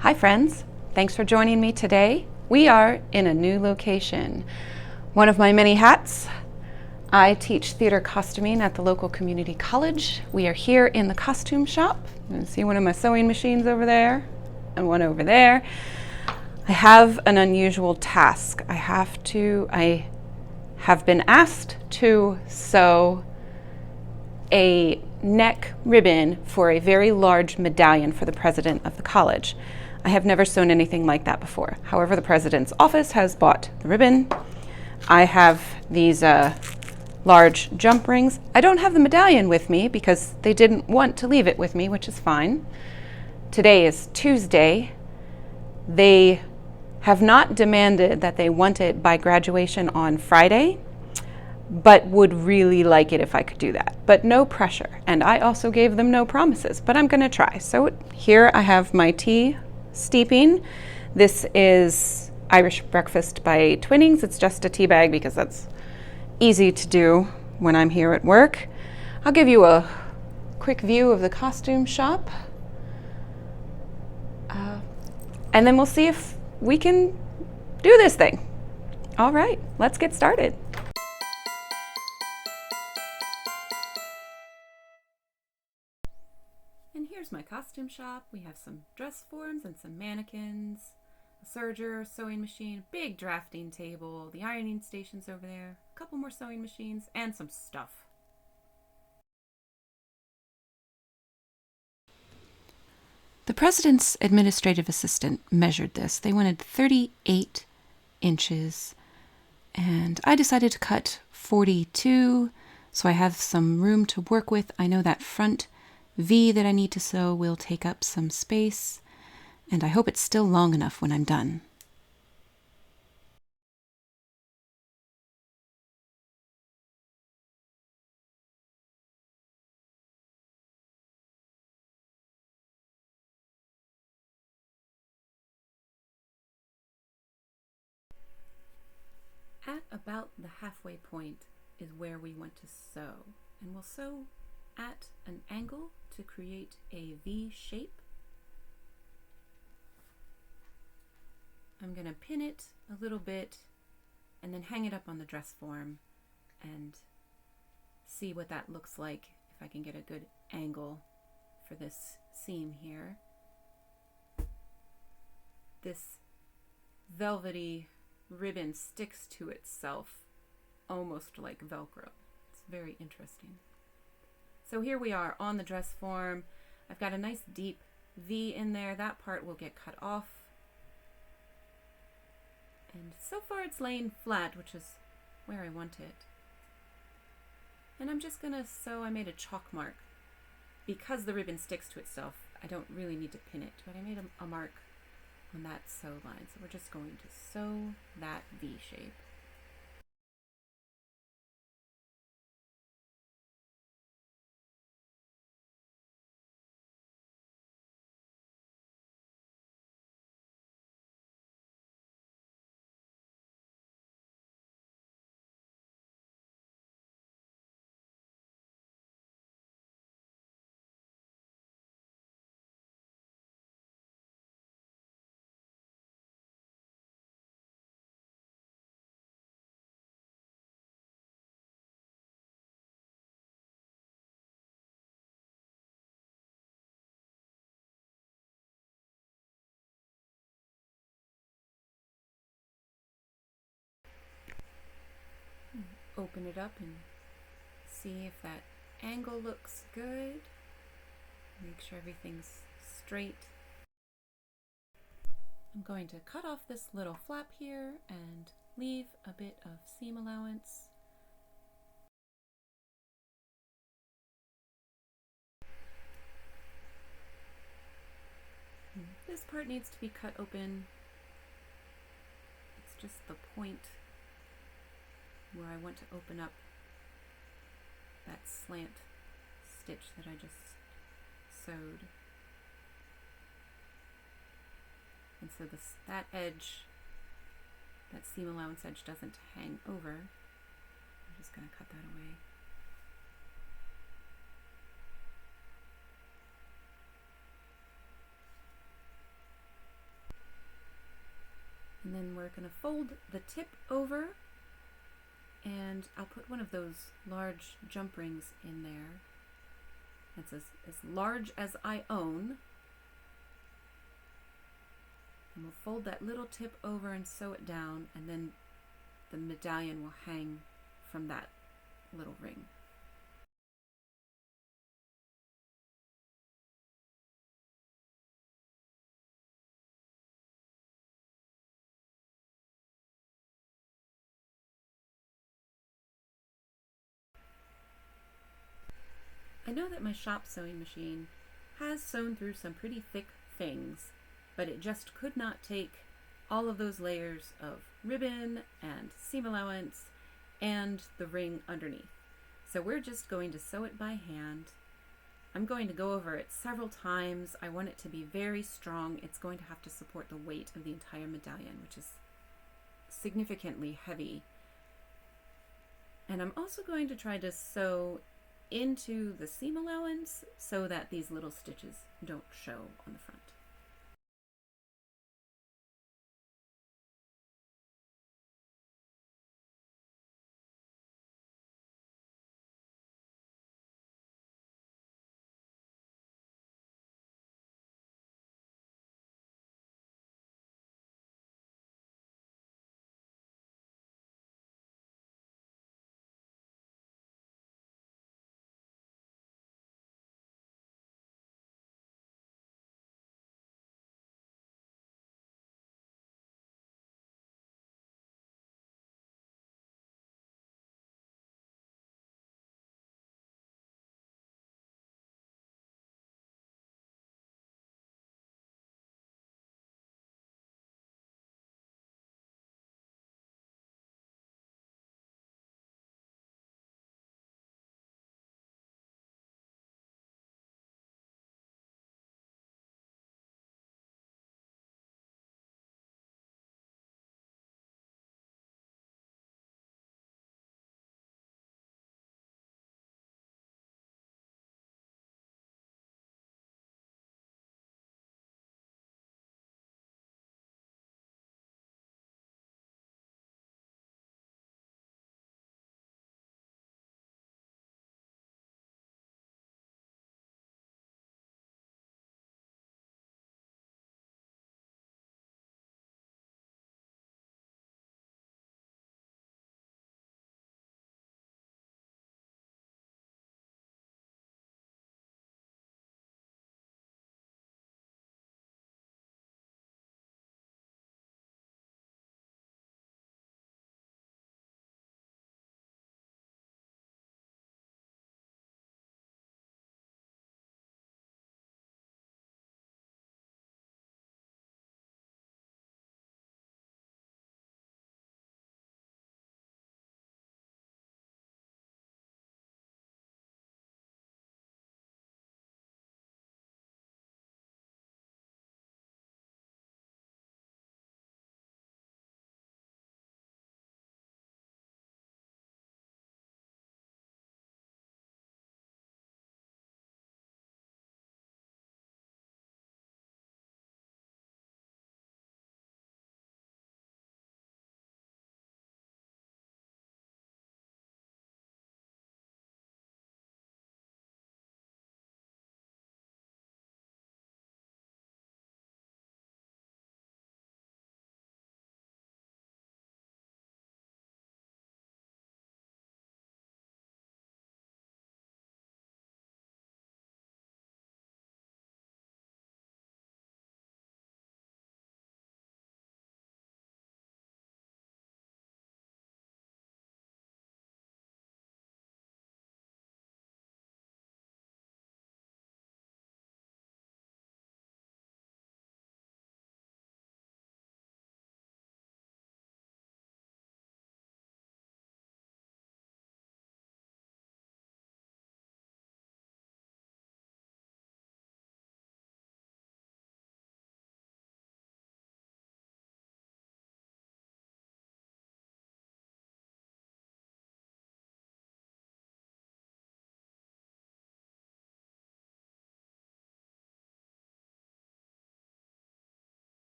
Hi friends, thanks for joining me today. We are in a new location. One of my many hats, I teach theater costuming at the local community college. We are here in the costume shop. You can see one of my sewing machines over there and one over there. I have an unusual task. I have been asked to sew a neck ribbon for a very large medallion for the president of the college. I have never sewn anything like that before. However, the president's office has bought the ribbon. I have these large jump rings. I don't have the medallion with me because they didn't want to leave it with me, which is fine. Today is Tuesday. They have not demanded that they want it by graduation on Friday, but would really like it if I could do that. But no pressure. And I also gave them no promises, but I'm gonna try. So here I have my tea steeping. This is Irish breakfast by Twinings. It's just a tea bag because that's easy to do when I'm here at work. I'll give you a quick view of the costume shop. And then we'll see if we can do this thing. All right, let's get started. And here's my costume shop. We have some dress forms and some mannequins, a serger, sewing machine, a big drafting table, the ironing station's over there, a couple more sewing machines, and some stuff. The president's administrative assistant measured this. They wanted 38 inches, and I decided to cut 42, so I have some room to work with. I know that front V that I need to sew will take up some space, and I hope it's still long enough when I'm done. At about the halfway point is where we want to sew, and we'll sew at an angle to create a V shape. I'm going to pin it a little bit and then hang it up on the dress form and see what that looks like, if I can get a good angle for this seam here. This velvety ribbon sticks to itself almost like Velcro. It's very interesting. So here we are on the dress form. I've got a nice deep V in there. That part will get cut off. And so far it's laying flat, which is where I want it. And I'm just gonna sew. I made a chalk mark. Because the ribbon sticks to itself, I don't really need to pin it, but I made a mark on that sew line. So we're just going to sew that V shape. Open it up and see if that angle looks good. Make sure everything's straight. I'm going to cut off this little flap here and leave a bit of seam allowance. This part needs to be cut open. It's just the point where I want to open up that slant stitch that I just sewed. And so that edge, that seam allowance edge doesn't hang over. I'm just going to cut that away. then we're going to fold the tip over, and I'll put one of those large jump rings in there. It's as large as I own. And we'll fold that little tip over and sew it down, and then the medallion will hang from that little ring. I know that my shop sewing machine has sewn through some pretty thick things, but it just could not take all of those layers of ribbon and seam allowance and the ring underneath. So we're just going to sew it by hand. I'm going to go over it several times. I want it to be very strong. It's going to have to support the weight of the entire medallion, which is significantly heavy. And I'm also going to try to sew into the seam allowance so that these little stitches don't show on the front.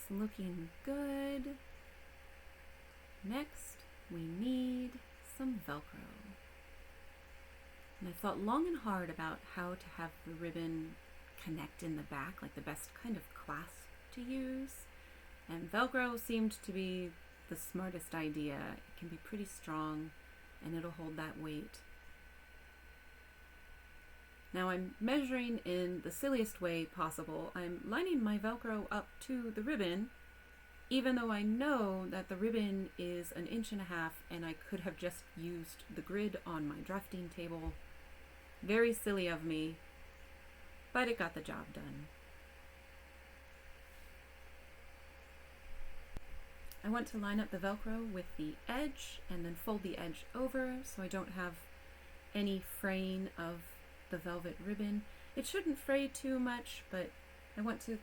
looking good. Next, we need some Velcro. And I thought long and hard about how to have the ribbon connect in the back, like the best kind of clasp to use. And Velcro seemed to be the smartest idea. It can be pretty strong and it'll hold that weight. Now I'm measuring in the silliest way possible. I'm lining my Velcro up to the ribbon, even though I know that the ribbon is 1.5 inches and I could have just used the grid on my drafting table. Very silly of me, but it got the job done. I want to line up the Velcro with the edge and then fold the edge over so I don't have any fraying of the velvet ribbon. It shouldn't fray too much, but I want to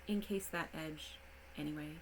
encase that edge anyway.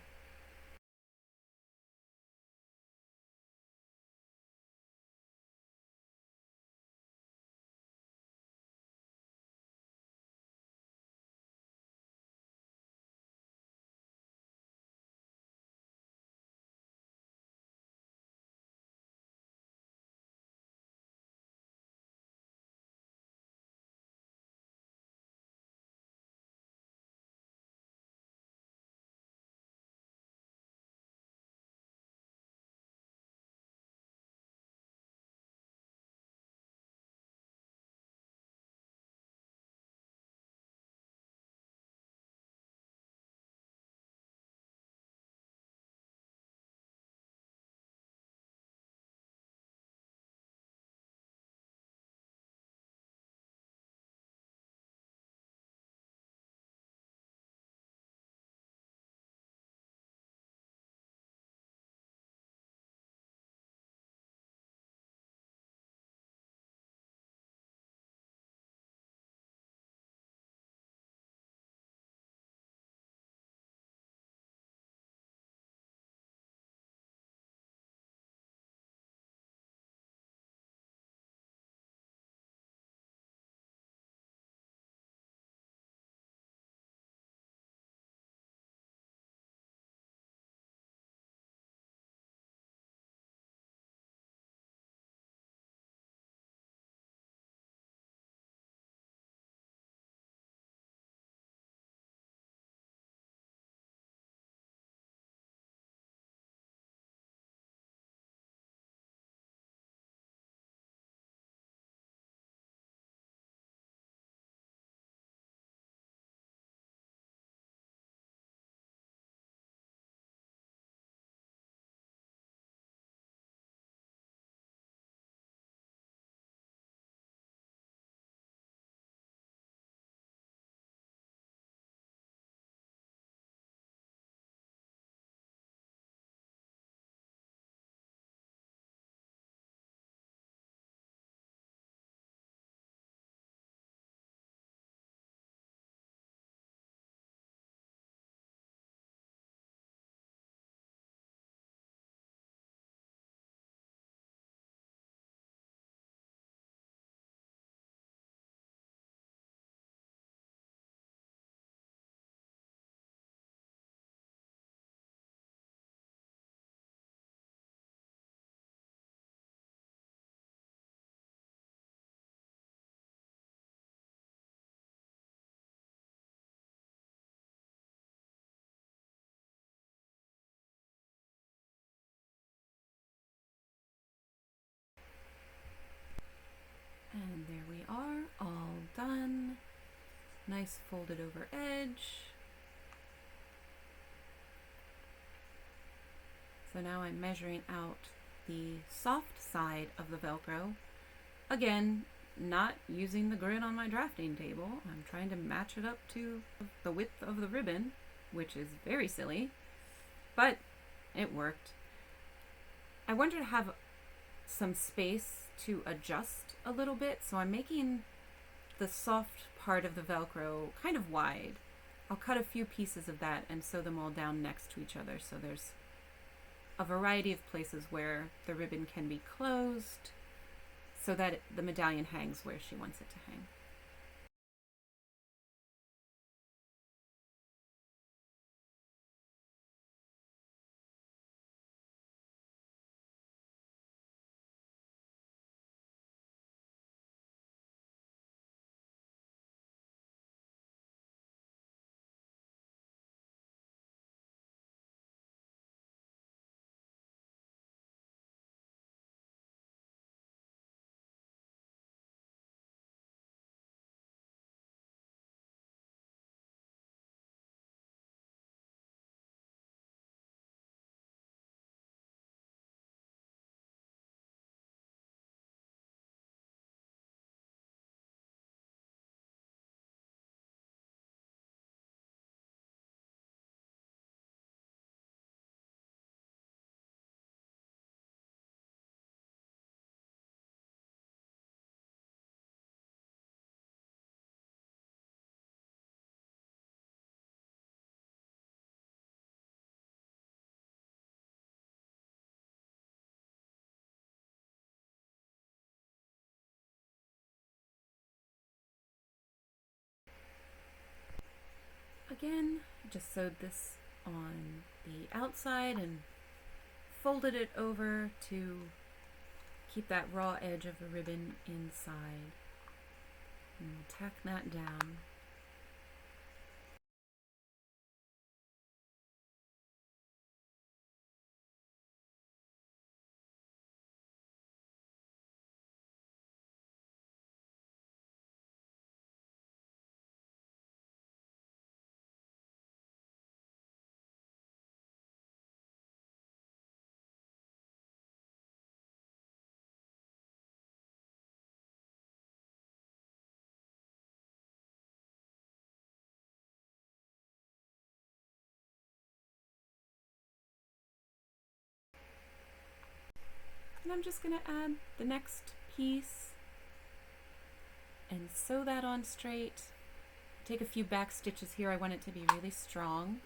And there we are, all done. Nice folded over edge. So now I'm measuring out the soft side of the Velcro. Again, not using the grid on my drafting table. I'm trying to match it up to the width of the ribbon, which is very silly, but it worked. I wanted to have some space to adjust a little bit, so I'm making the soft part of the Velcro kind of wide. I'll cut a few pieces of that and sew them all down next to each other, so there's a variety of places where the ribbon can be closed so that the medallion hangs where she wants it to hang. again, I just sewed this on the outside and folded it over to keep that raw edge of the ribbon inside. And we'll tack that down. And I'm just going to add the next piece and sew that on straight. Take a few back stitches here. I want it to be really strong.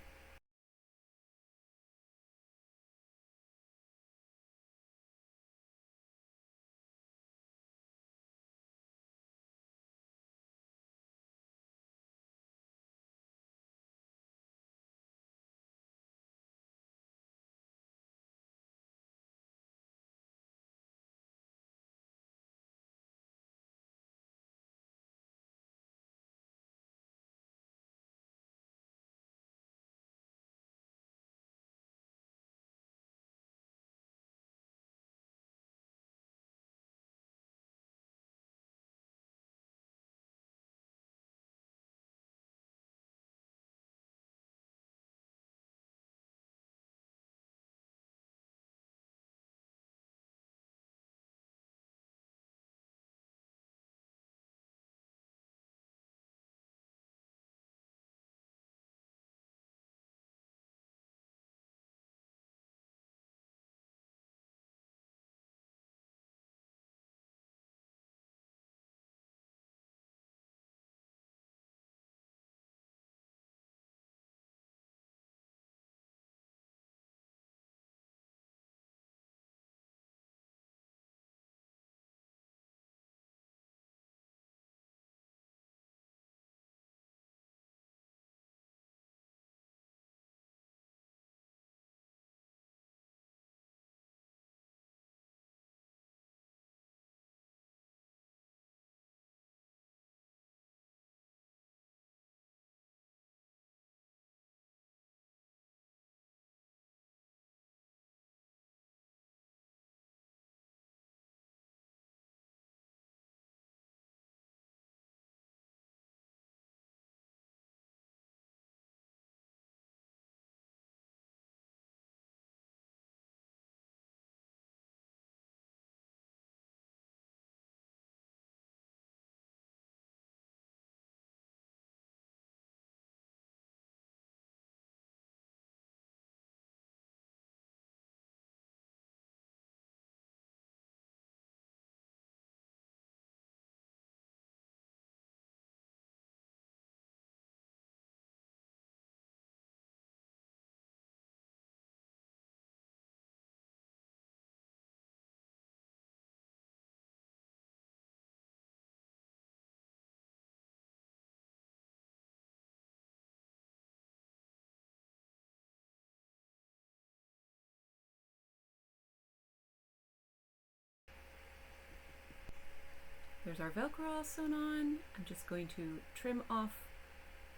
There's our Velcro all sewn on. I'm just going to trim off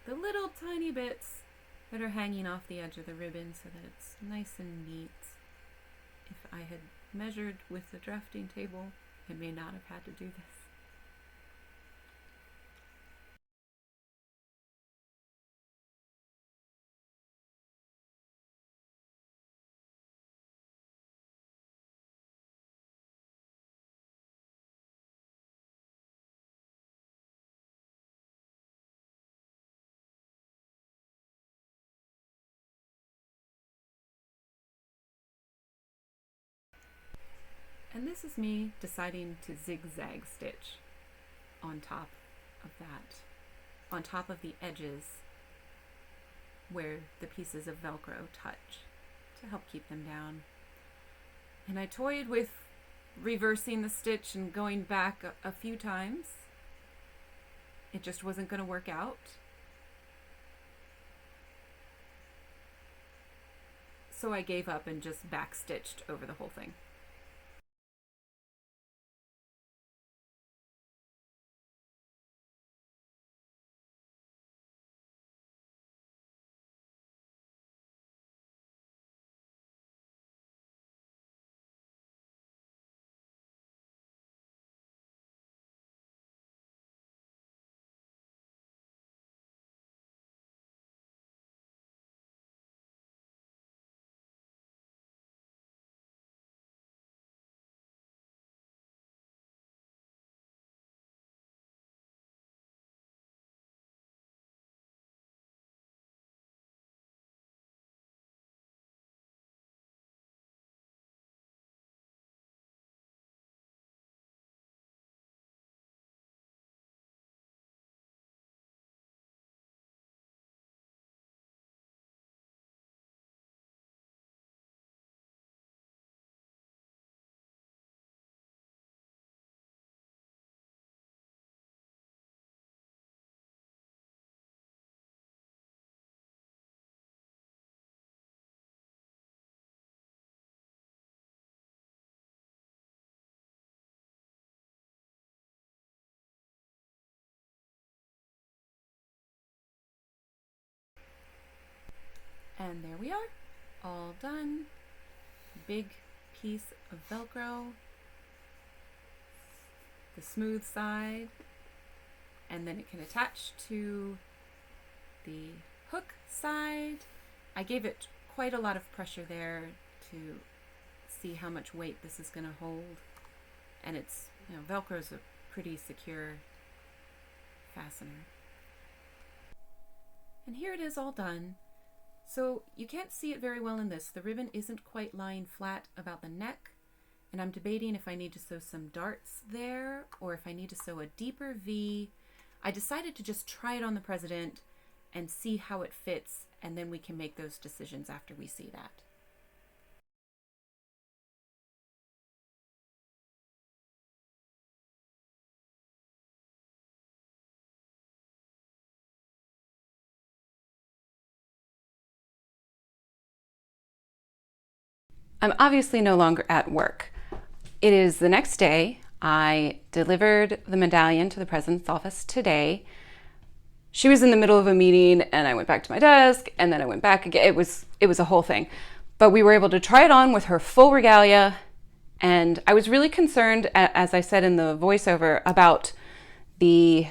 the little tiny bits that are hanging off the edge of the ribbon so that it's nice and neat. If I had measured with the drafting table, I may not have had to do this. And this is me deciding to zigzag stitch on top of that, on top of the edges where the pieces of Velcro touch to help keep them down. And I toyed with reversing the stitch and going back a few times. It just wasn't going to work out. so I gave up and just backstitched over the whole thing. And there we are, all done. Big piece of Velcro, the smooth side, and then it can attach to the hook side. I gave it quite a lot of pressure there to see how much weight this is going to hold. And it's, Velcro is a pretty secure fastener. And here it is all done. So you can't see it very well in this. The ribbon isn't quite lying flat about the neck, and I'm debating if I need to sew some darts there or if I need to sew a deeper V. I decided to just try it on the president and see how it fits, and then we can make those decisions after we see that. I'm obviously no longer at work. It is the next day. I delivered the medallion to the president's office today. She was in the middle of a meeting and I went back to my desk and then I went back again. It was a whole thing. But we were able to try it on with her full regalia, and I was really concerned, as I said in the voiceover, about the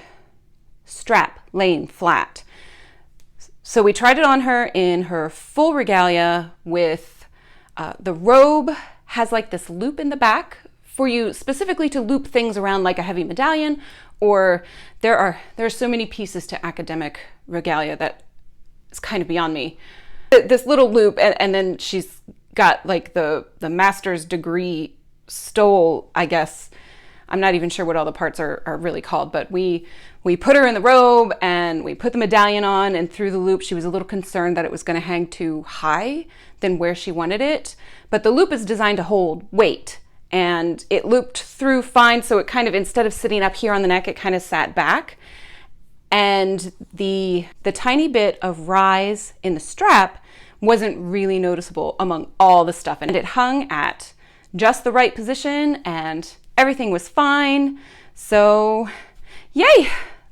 strap laying flat. So we tried it on her in her full regalia with the robe has like this loop in the back for you specifically to loop things around like a heavy medallion, or there are so many pieces to academic regalia that is kind of beyond me. This little loop, and then she's got like the master's degree stole, I guess. I'm not even sure what all the parts are really called, but we put her in the robe and we put the medallion on, and through the loop she was a little concerned that it was going to hang too high than where she wanted it. But the loop is designed to hold weight, and it looped through fine, so it kind of, instead of sitting up here on the neck, it kind of sat back. And the tiny bit of rise in the strap wasn't really noticeable among all the stuff, and it hung at just the right position and everything was fine. So yay,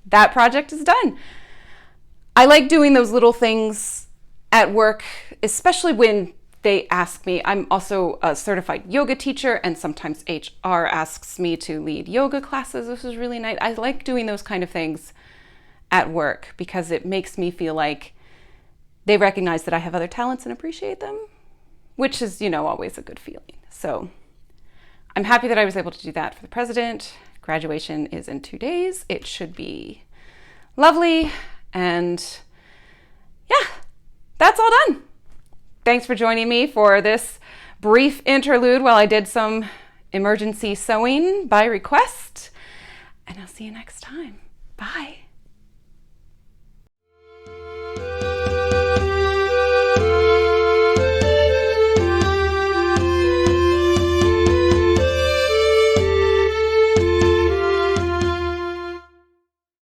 that project is done. I like doing those little things at work, especially when they ask me. I'm also a certified yoga teacher, and sometimes HR asks me to lead yoga classes. This is really nice. I like doing those kind of things at work because it makes me feel like they recognize that I have other talents and appreciate them, which is, always a good feeling. So I'm happy that I was able to do that for the president. Graduation is in 2 days. It should be lovely. And yeah, that's all done. Thanks for joining me for this brief interlude while I did some emergency sewing by request. And I'll see you next time. Bye.